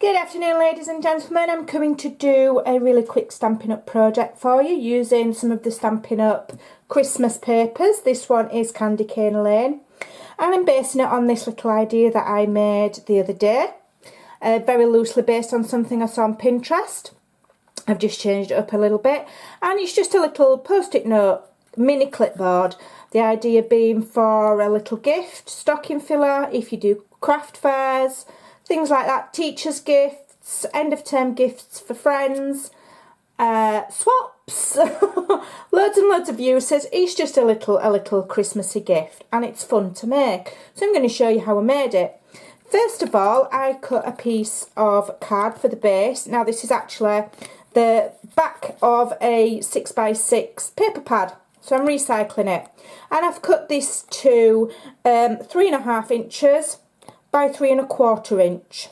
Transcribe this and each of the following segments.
Good afternoon, ladies and gentlemen. I'm coming to do a really quick Stampin' Up project for you using some of the Stampin' Up Christmas papers. This one is Candy Cane Lane, and I'm basing it on this little idea that I made the other day, very loosely based on something I saw on Pinterest. I've just changed it up a little bit, and it's just a little post-it note mini clipboard. The idea being for a little gift, stocking filler, if you do craft fairs, things like that, teachers' gifts, end of term gifts for friends, swaps, loads and loads of uses. It's just a little Christmassy gift, and it's fun to make. So I'm going to show you how I made it. First of all, I cut a piece of card for the base. Now this is actually the back of a 6x6 paper pad, so I'm recycling it, and I've cut this to 3.5 inches by 3.25 inch.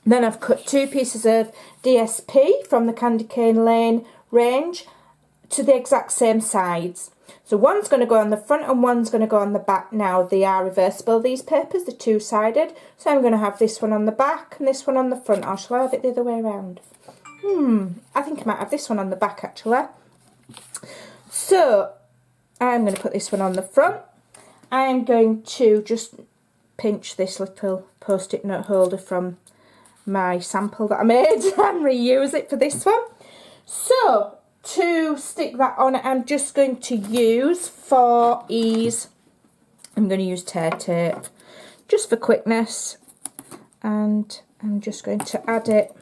Then I've cut 2 pieces of DSP from the Candy Cane Lane range to the exact same sides. So one's going to go on the front and one's going to go on the back. Now they are reversible, these papers, they're two-sided. So I'm going to have this one on the back and this one on the front. Or shall I have it the other way around? I think I might have this one on the back actually. So I'm going to put this one on the front. I'm going to just pinch this little post-it note holder from my sample that I made and reuse it for this one. So to stick that on, I'm just going to use, for ease, I'm going to use tear tape just for quickness, and I'm just going to add it.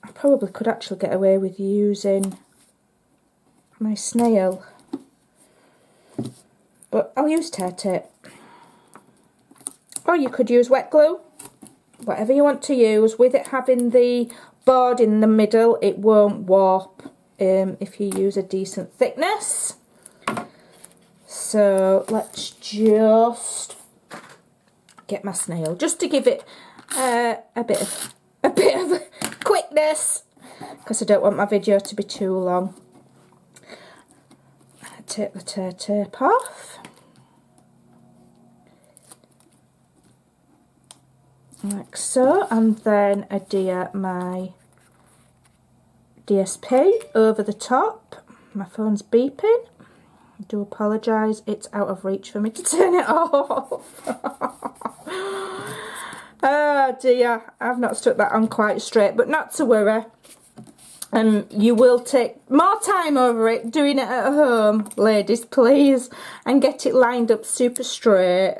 I probably could actually get away with using my snail, but I'll use tear tape. Or you could use wet glue, whatever you want to use. With it having the board in the middle, it won't warp if you use a decent thickness. So let's just get my snail, just to give it a bit of quickness, because I don't want my video to be too long. Take the tear tape off. Like so, and then adhere my DSP over the top. My phone's beeping. I do apologise, it's out of reach for me to turn it off. Oh dear, I've not stuck that on quite straight, but not to worry. You will take more time over it doing it at home, ladies, please, and get it lined up super straight.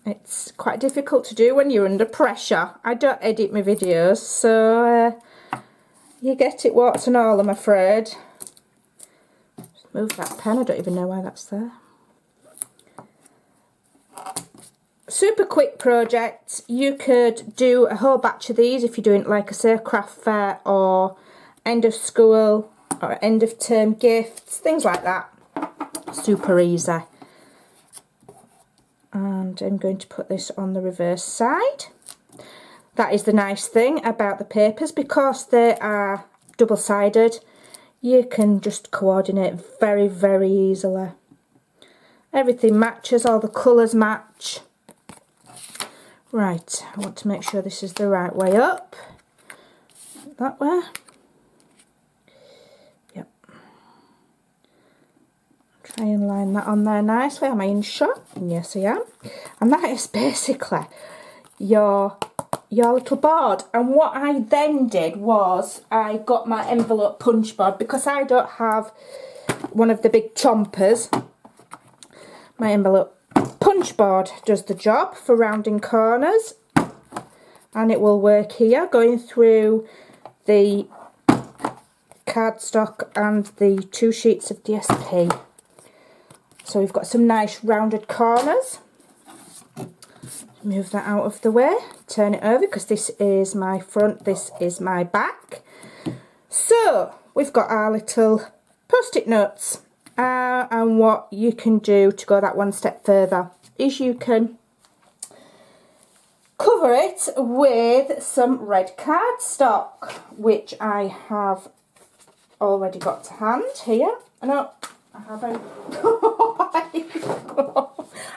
It's quite difficult to do when you're under pressure. I don't edit my videos, so you get it warts and all, I'm afraid. Just move that pen, I don't even know why that's there. Super quick project. You could do a whole batch of these if you're doing, like I say, a craft fair or end of school or end of term gifts, things like that. Super easy. And I'm going to put this on the reverse side. That is the nice thing about the papers, because they are double-sided. You can just coordinate very, very easily. Everything matches, all the colours match. Right, I want to make sure this is the right way up. That way. Yep. Try and line that on there nicely. Am I in shot? Yes, I am. And that is basically your little board. And what I then did was I got my envelope punch board, because I don't have one of the big chompers. My envelope punch board does the job for rounding corners, and it will work here, going through the cardstock and the 2 sheets of DSP. So we've got some nice rounded corners. Move that out of the way, turn it over, because this is my front, this is my back. So we've got our little post-it notes, and what you can do to go that one step further is you can cover it with some red cardstock, which I have already got to hand here. No, I haven't.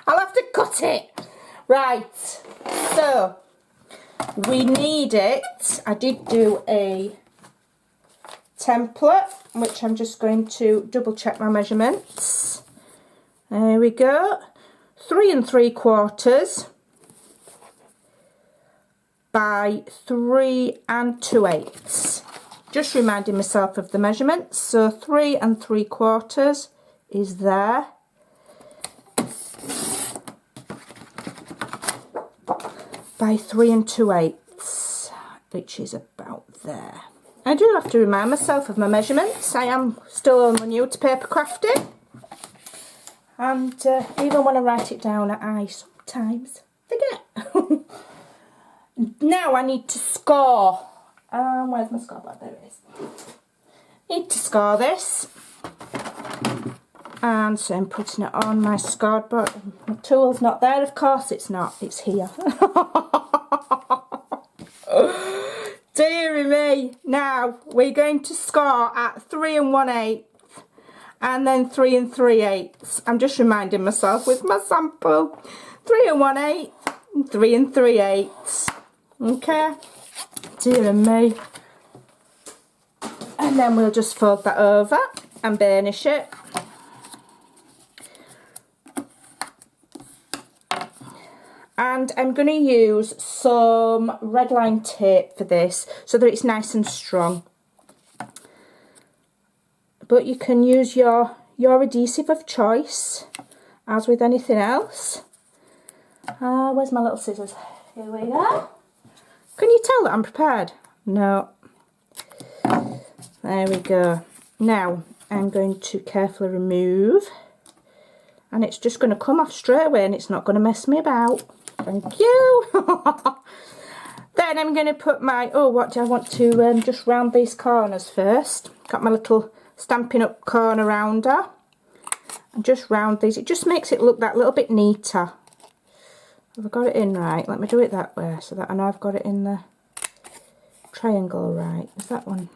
I'll have to cut it. Right, so We need it. I did do a template, which I'm just going to double check my measurements. There we go. 3 3/4 by 3 2/8. Just reminding myself of the measurements. So 3 3/4 is there. By 3 2/8, which is about there. I do have to remind myself of my measurements. I am still only new to paper crafting. And even when I write it down, I sometimes forget. Now I need to score. Where's my scoreboard? There it is. Need to score this. And so I'm putting it on my scoreboard. My tool's not there, of course it's not. It's here. Deary me. Now we're going to score at 3 1/8 and then 3 3/8. I'm just reminding myself with my sample. 3 1/8 and 3 3/8. Okay. Dear me. And then we'll just fold that over and burnish it. And I'm going to use some red line tape for this so that it's nice and strong. But you can use your adhesive of choice, as with anything else. Where's my little scissors? Here we go. Can you tell that I'm prepared? No. There we go. Now I'm going to carefully remove. And it's just going to come off straight away and it's not going to mess me about. Thank you. Then I'm going to put my, what do I want to just round these corners first. Got my little Stampin' Up corner rounder. And just round these. It just makes it look that little bit neater. Have I got it in right? Let me do it that way so that I know I've got it in the triangle right. Is that one?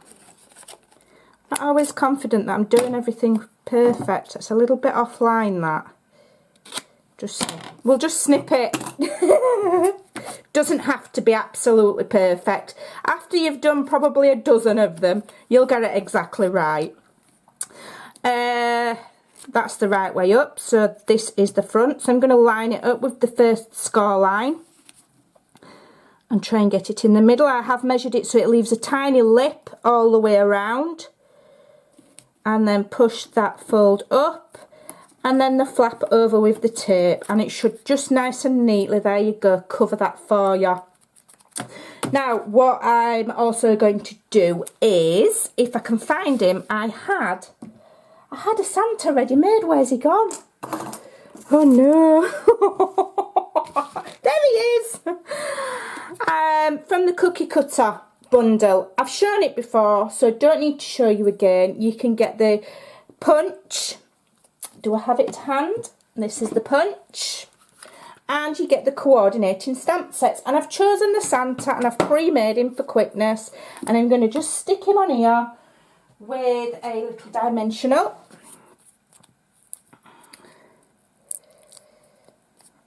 I'm not always confident that I'm doing everything perfect. It's a little bit offline, that. We'll just snip it. Doesn't have to be absolutely perfect. After you've done probably a dozen of them, you'll get it exactly right. That's the right way up. So this is the front. So I'm going to line it up with the first score line and try and get it in the middle. I have measured it so it leaves a tiny lip all the way around. And then push that fold up. And then the flap over with the tape, and it should just nice and neatly, there you go, cover that for you. Now what I'm also going to do is, if I can find him, I had a Santa ready made. Where's he gone? Oh no. There he is. From the cookie cutter bundle. I've shown it before, so don't need to show you again. You can get the punch. Do I have it to hand? This is the punch. And you get the coordinating stamp sets. And I've chosen the Santa and I've pre-made him for quickness. And I'm going to just stick him on here with a little dimensional.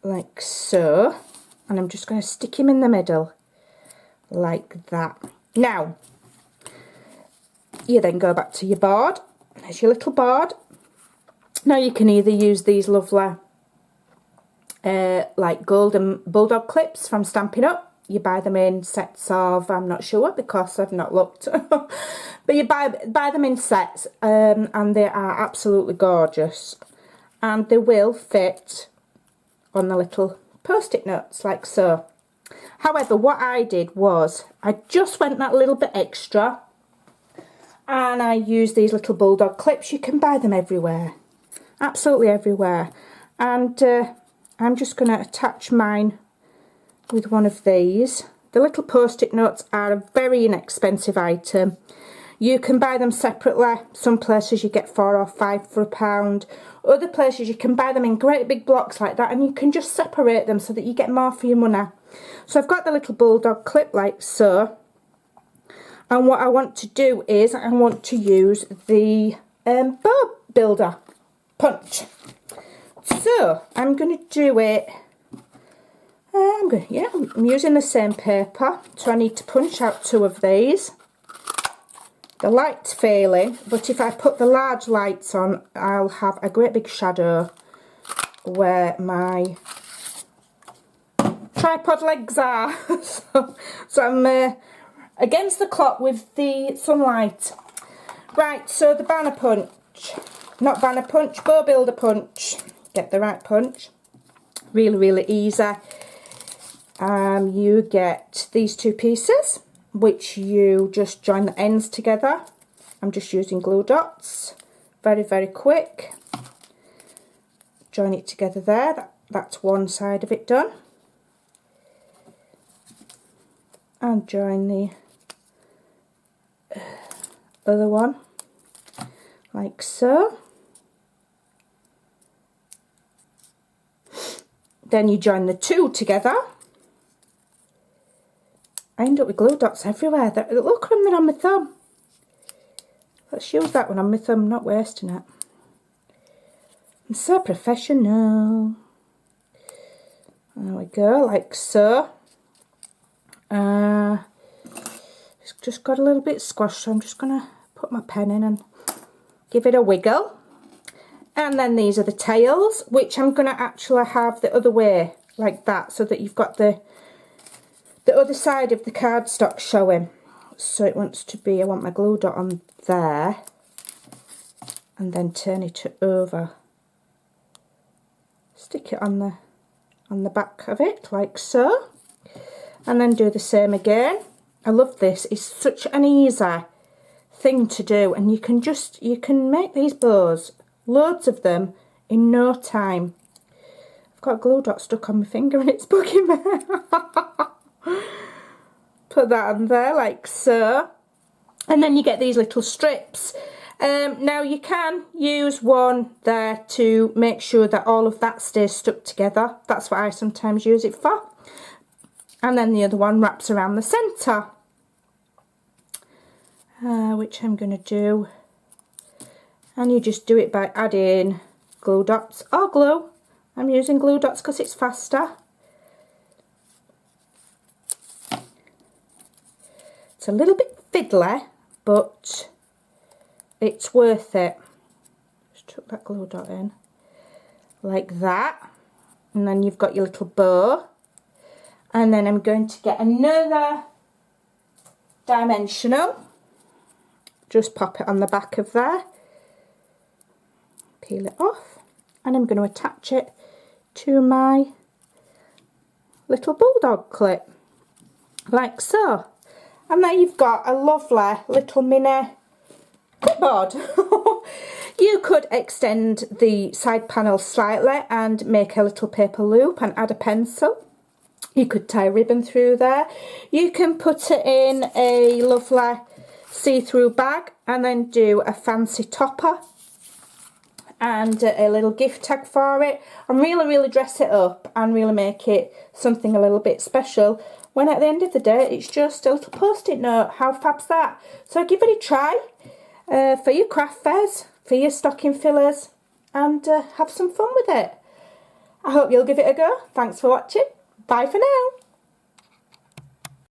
Like so. And I'm just going to stick him in the middle. Like that. Now, you then go back to your board. There's your little board. Now you can either use these lovely like golden bulldog clips from Stampin' Up. You buy them in sets of, I'm not sure because I've not looked. But you buy them in sets and they are absolutely gorgeous. And they will fit on the little post-it notes like so. However, what I did was I just went that little bit extra and I used these little bulldog clips. You can buy them everywhere. Absolutely everywhere. And I'm just going to attach mine with one of these. The little post-it notes are a very inexpensive item. You can buy them separately. Some places you get 4 or 5 for £1. Other places you can buy them in great big blocks like that and you can just separate them so that you get more for your money. So I've got the little bulldog clip like so. And what I want to do is I want to use the bow builder punch. So I'm going to do it I'm using the same paper, so I need to punch out 2 of these. The light's failing, but if I put the large lights on, I'll have a great big shadow where my tripod legs are. so I'm against the clock with the sunlight. Right, so the banner punch, not banner punch, bow builder punch. Get the right punch. Really, really easy. You get these 2 pieces, which you just join the ends together. I'm just using glue dots. Very, very quick. Join it together there. That's one side of it done. And join the other one like so. Then you join the 2 together. I end up with glue dots everywhere. Look at them, they're on my thumb. Let's use that one on my thumb, not wasting it. I'm so professional. There we go, like so. It's just got a little bit squashed, so I'm just going to put my pen in and give it a wiggle. And then these are the tails, which I'm going to actually have the other way, like that, so that you've got the other side of the cardstock showing. So it wants to be, I want my glue dot on there, and then turn it over. Stick it on the back of it, like so. And then do the same again. I love this, it's such an easy thing to do, and you can make these bows, loads of them, in no time. I've got a glue dot stuck on my finger and it's bugging me. Put that on there like so, and then you get these little strips. Now you can use one there to make sure that all of that stays stuck together. That's what I sometimes use it for. And then the other one wraps around the centre, which I'm going to do. And you just do it by adding glue dots or glue. I'm using glue dots because it's faster. It's a little bit fiddly, but it's worth it. Just chuck that glue dot in like that, and then you've got your little bow. And then I'm going to get another dimensional, just pop it on the back of there, peel it off, and I'm going to attach it to my little bulldog clip like so. And there you've got a lovely little mini clipboard. You could extend the side panel slightly and make a little paper loop and add a pencil. You could tie a ribbon through there. You can put it in a lovely see-through bag and then do a fancy topper and a little gift tag for it, and really dress it up and really make it something a little bit special, when at the end of the day it's just a little post-it note. How fab's that? So give it a try for your craft fairs, for your stocking fillers, and have some fun with it. I hope you'll give it a go. Thanks for watching. Bye for now.